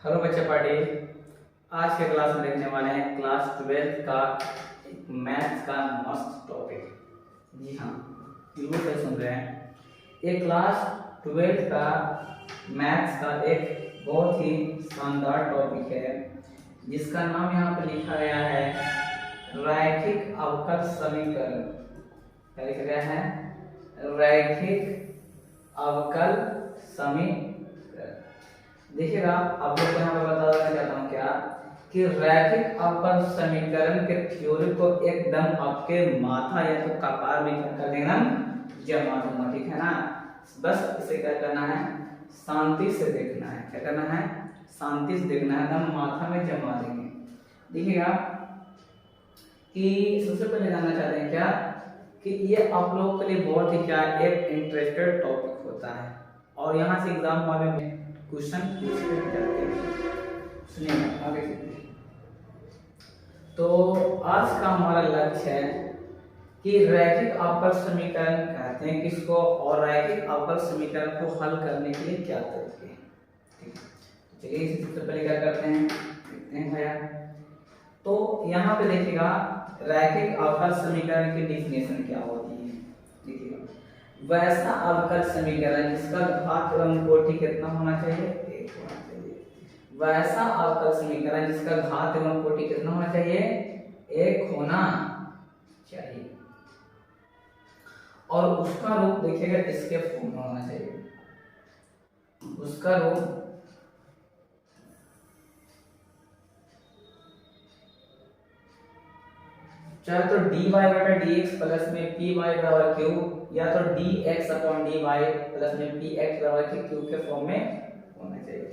Hello बच्चे party. आज के क्लास में देखने वाले हैं क्लास 12 का मैथ्स का मस्त टॉपिक। जी हाँ, बिल्कुल सही सुन रहे हैं। ये क्लास 12 का मैथ्स का एक बहुत ही शानदार टॉपिक है जिसका नाम यहाँ पर लिखा गया है रैखिक अवकल समीकरण। क्या लिखा गया है? रैखिक अवकल समीकरण। देखिएगा, आप लोग को यहाँ पे बताना चाहता हूँ क्या कि रैखिक अवकल समीकरण के थ्योरी को एकदम आपके माथा या तो कपार में क्या कर देना, जमा दूंगा। ठीक है ना? बस इसे क्या करना है, शांति से देखना है। क्या करना है? शांति से देखना है, एकदम माथा में जमा देंगे। देखिएगा कि सबसे पहले जानना चाहते हैं क्या कि ये आप लोगों के लिए बहुत ही क्या एक इंटरेस्टेड टॉपिक होता है और यहाँ से एग्जाम में क्वेश्चन पूछे जाते हैं। सुनिए आगे चलिए। तो आज का हमारा लक्ष्य है कि रैखिक अवकल समीकरण कहते हैं किसको और रैखिक अवकल समीकरण को हल करने के लिए क्या तरीके हैं। ठीक है, चलिए इसे सबसे पहले क्या करते हैं, देखते हैं भैया। तो यहाँ पे देखिएगा रैखिक अवकल समीकरण की डेफिनेशन क्या होती है। देखिएगा, वैसा अवकल समीकरण जिसका घात एवं कोटि कितना होना चाहिए, 1 होना चाहिए। वैसा अवकल समीकरण जिसका घात एवं कोटि कितना होना चाहिए, 1 होना चाहिए। और उसका रूप देखिएगा इसके फॉर्म में होना चाहिए। उसका रूप चाहे तो dy बटा dx प्लस में py बराबर q या तो dx अपॉन dy प्लस में px बराबर q के फॉर्म में होना चाहिए।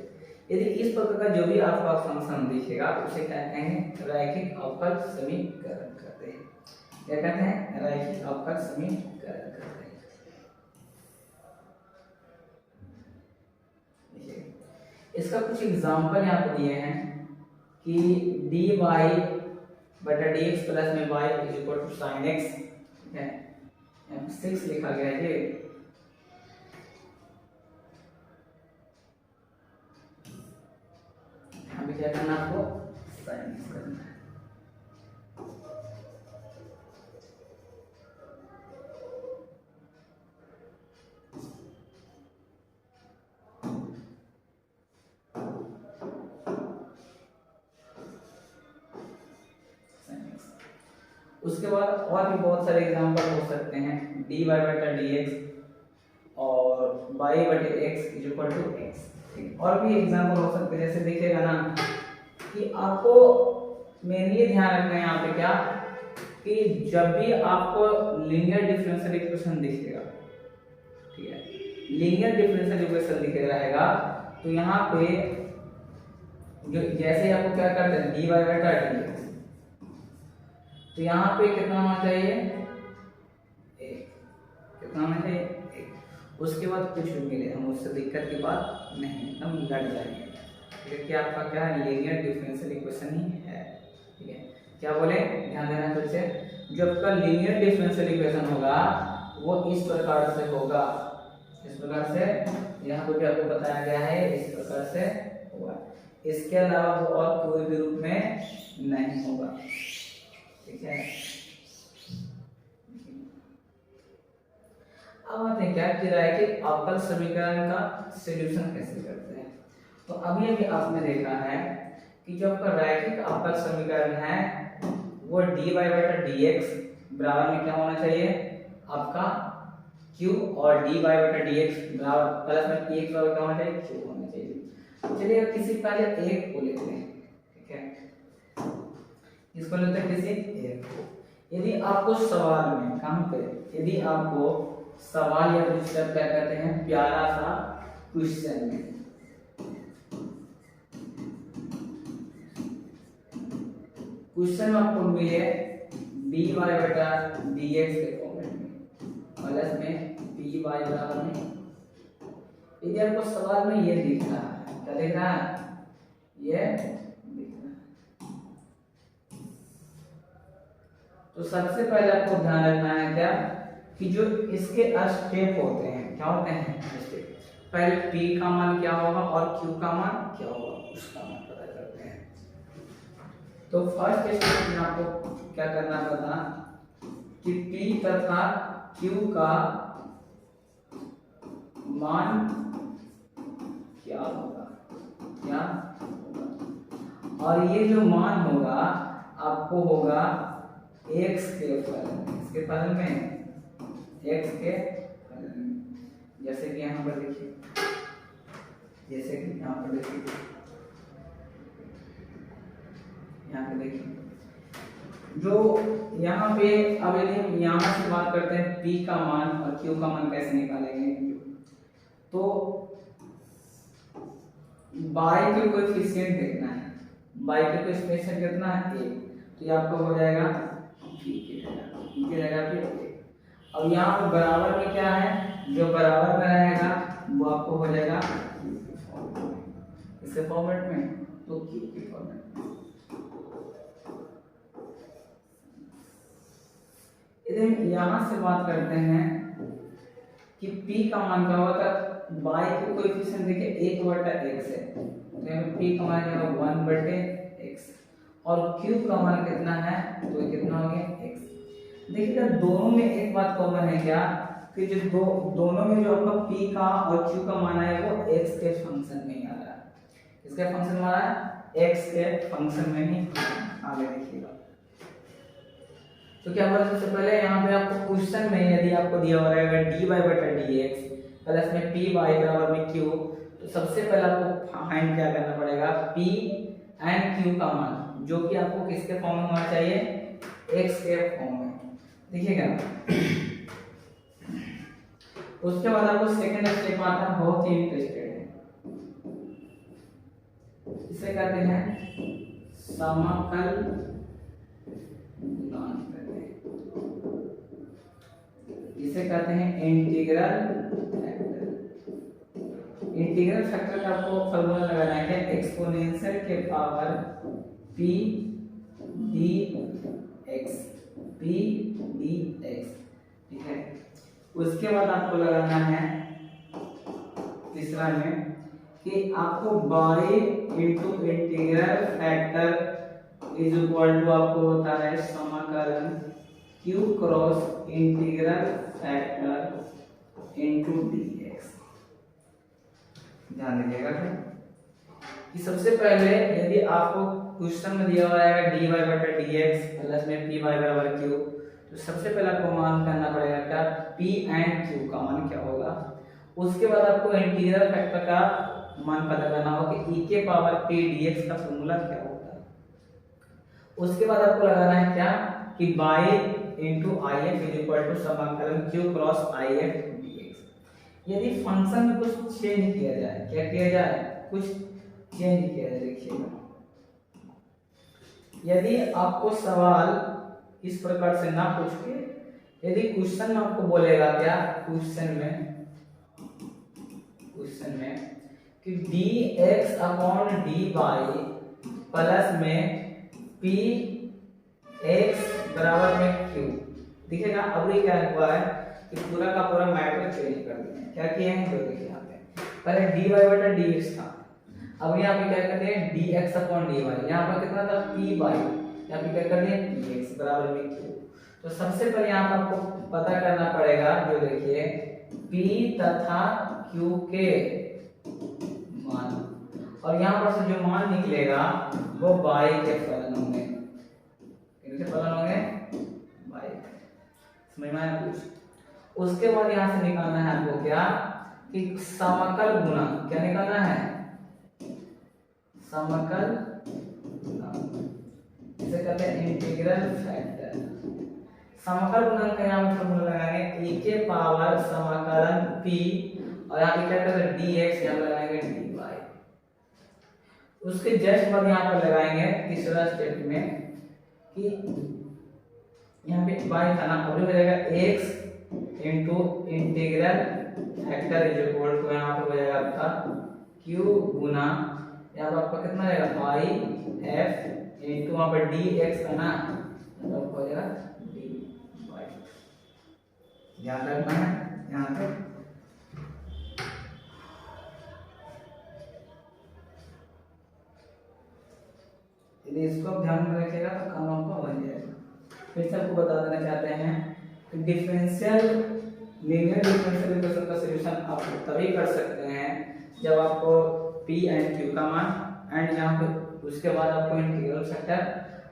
यदि इस प्रकार का जो भी आपका फंक्शन दिखेगा उसे क्या कहेंगे, रैखिक अवकल समीकरण कहते हैं। क्या कहते हैं? रैखिक अवकल समीकरण कहते हैं। इसका कुछ एग्जांपल यहाँ पर दिए हैं कि dy बटा dx प्लस में y is equal to sin x। ठीक है, यहाँ 6 लिखा गया है ये। अभी क्या करना आपको, sin x करना है। उसके बाद और भी बहुत सारे एग्जांपल हो सकते हैं, dy बटा dx और y बटे x is equal to x। और भी एग्जांपल हो सकते हैं, जैसे देखिएगा ना कि आपको मेनली ध्यान रखना है यहाँ पे क्या कि जब भी आपको लीनियर डिफरेंशियल इक्वेशन दिखेगा, ठीक है, लीनियर डिफरेंशियल इक्वेशन दिखे रहेगा तो यहाँ पे जो जैसे आपको क्या करते हैं dy बटा dx, तो यहाँ पे कितना होना चाहिए, 1। कितना होना चाहिए, 1। उसके बाद कुछ भी मिले हम उससे दिक्कत की बात नहीं, हम लड़ जाएंगे क्योंकि आपका क्या है, लीनियर डिफरेंशियल इक्वेशन ही है। ठीक है, क्या बोले, ध्यान देना फिर से। जो आपका लीनियर डिफरेंशियल इक्वेशन होगा वो इस प्रकार से होगा, इस प्रकार से। यहाँ पे भी आपको बताया गया है इस प्रकार से होगा, इसके अलावा वो और कोई भी रूप में नहीं होगा। ठीक है, अब आते हैं क्या कि रैखिक अवकल समीकरण का सॉल्यूशन कैसे करते हैं। तो अभी अभी आपने देखा है कि जो आपका रैखिक अवकल समीकरण है वो dy बटा dx बराबर में क्या होना चाहिए, आपका q और dy बटा dx बराबर प्लस में px बराबर क्या होना चाहिए, q होना चाहिए। चलिए किसी पहले एक को लेते हैं। ठीक है, इसको लेते हैं किसी एक को। यदि आपको सवाल में कहां पे, यदि आपको सवाल या दूसरा क्या कहते हैं, प्यारा सा क्वेश्चन में क्वेश्चन आपको मिले dy बटा dx के फॉर्मेट में प्लस में py बराबर में, यदि आपको सवाल में ये दिख रहा है, क्या दिख रहा है, ये दिख रहा है, तो सबसे पहले आपको ध्यान रखना है क्या कि जो इसके स्टेप होते हैं, क्या होते हैं स्टेप, पहले p का मान क्या होगा और q का मान क्या होगा, उसका मान पता करते हैं। तो फर्स्ट स्टेप में आपको क्या करना पता कि P तथा Q का मान क्या होगा, क्या होगा, और ये जो मान होगा आपको होगा x के फलन में, इसके फलन में x के फलन में। जैसे कि यहाँ पर देखिए, जैसे कि यहाँ पर देखिए, यहाँ पे देखिए जो यहाँ पे, अब यदि हम यहाँ से बात करते हैं P का मान और Q का मान कैसे निकालेंगे, तो बाई के कोएफिशिएंट देखना है, बाई के कोएफिशिएंट कितना है 1, तो ये आपको हो जाएगा P की जगह पे 1। अब यहाँ पे बराबर में क्या है, जो बराबर में रहेगा वो आपको हो जाएगा इसके फॉर्मेट में, तो Q के फॉर्मेट में। यदि यहाँ से बात करते हैं कि P का मान क्या होगा, बाई के कोएफिशिएंट देखिए 1/x है, तो यहाँ पे P का मान है 1/x और Q का मान कितना है, तो ये कितना हो गया x। देखिएगा दोनों में एक बात कॉमन है क्या, कि जो दोनों में जो आपका P का और Q का मान है वो x के फंक्शन में ही आ रहा है। इसका फंक्शन हमारा x के फंक्शन में ही आगे देखिएगा। तो क्या बोला, सबसे पहले यहाँ पे आपको क्वेश्चन में यदि आपको दिया हुआ रहेगा dy/dx प्लस में py बराबर में q, तो सबसे पहले आपको फाइंड क्या करना पड़ेगा, p एंड q का मान, जो कि आपको किसके फॉर्म में होना चाहिए, x के फॉर्म में। देखिएगा उसके बाद आपको सेकंड स्टेप आता है, बहुत ही इंटरेस्टेड है, इसे कहते हैं समाकल गुणांक, इसे कहते हैं इंटीग्रल फैक्टर। इंटीग्रल फैक्टर का आपको फॉर्मूला लगाना है, एक्सपोनेंशियल के power p dx, p dx, ठीक है। उसके बाद आपको लगाना है तीसरा में कि आपको y into integral factor is equal to आपको होता है समाकलन q cross integral factor into dx। ध्यान दीजिएगा कि सबसे पहले यदि आपको क्वेश्चन में दिया हुआ है dy/dx प्लस में py बराबर q, तो सबसे पहले आपको मान करना पड़ेगा क्या, p एंड q का मान क्या होगा। उसके बाद आपको इंटीग्रल फैक्टर का मान पता करना होगा कि e के पावर p dx का फॉर्मूला क्या होता है। उसके बाद आपको लगाना है क्या, कि y into I F is equal to समाकलन q cross I F dx। यदि फंक्शन में कुछ चेंज किया जाए, क्या किया जाए, कुछ चेंज किया जाए। देखिएगा यदि आपको सवाल इस प्रकार से ना पूछ के, यदि क्वेश्चन में आपको बोलेगा क्या, क्वेश्चन में कि dx अपॉन dy प्लस में p x बराबर में q। देखिएगा अब ये क्या हुआ है कि पूरा का पूरा मैटर चेंज कर दिया है। क्या किए हैं, जो देखिए यहाँ पे पहले dy/dx था, अब यहाँ पे क्या करते हैं dx अपॉन dy, यहाँ पर कितना था p बाई, यहाँ पे क्या कर दिए px बराबर में q। तो सबसे पहले यहाँ पर आपको पता करना पड़ेगा, जो देखिए p तथा q के मान, और यहाँ पर से जो मान निकलेगा वो बाई के फलन होंगे, किनके फलन होंगे, बाई। समझ में आया कुछ। उसके बाद यहाँ से निकालना है आपको क्या, कि समाकल गुणांक, क्या निकालना है, समाकल गुणांक, इसे कहते हैं इंटीग्रल फैक्टर। समाकल गुणांक का यहाँ फॉर्मूला लगाएंगे e के पावर समाकलन p, और यहाँ पे क्या करते हैं dx, यहाँ लगाएंगे dy। उसके जस्ट बाद यहाँ पर लगाएंगे तीसरा स्टेप में कि यहाँ पे y था ना, अब हो जाएगा x into integral factor is equal to, यहाँ पे हो जाएगा आपका q गुना, यहाँ पर आपका कितना रहेगा y f इंटू वहाँ पर dx का ना, तो हो जाएगा dy। ध्यान रखना है यहाँ पे। यदि इसको आप ध्यान में रखिएगा तो काम आपका बन जाएगा। फिर से आपको बता देना चाहते हैं कि लीनियर डिफरेंशियल इक्वेशन का सॉल्यूशन आप तभी कर सकते हैं जब आपको P एंड Q का मान एंड यहाँ पे उसके बाद आपको इंटीग्रल फैक्टर,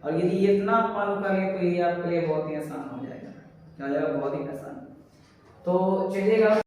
और यदि ये इतना आप मालूम कर लिए तो ये आपके लिए बहुत ही आसान हो जाएगा, क्या हो जाएगा, बहुत ही आसान। तो चलिएगा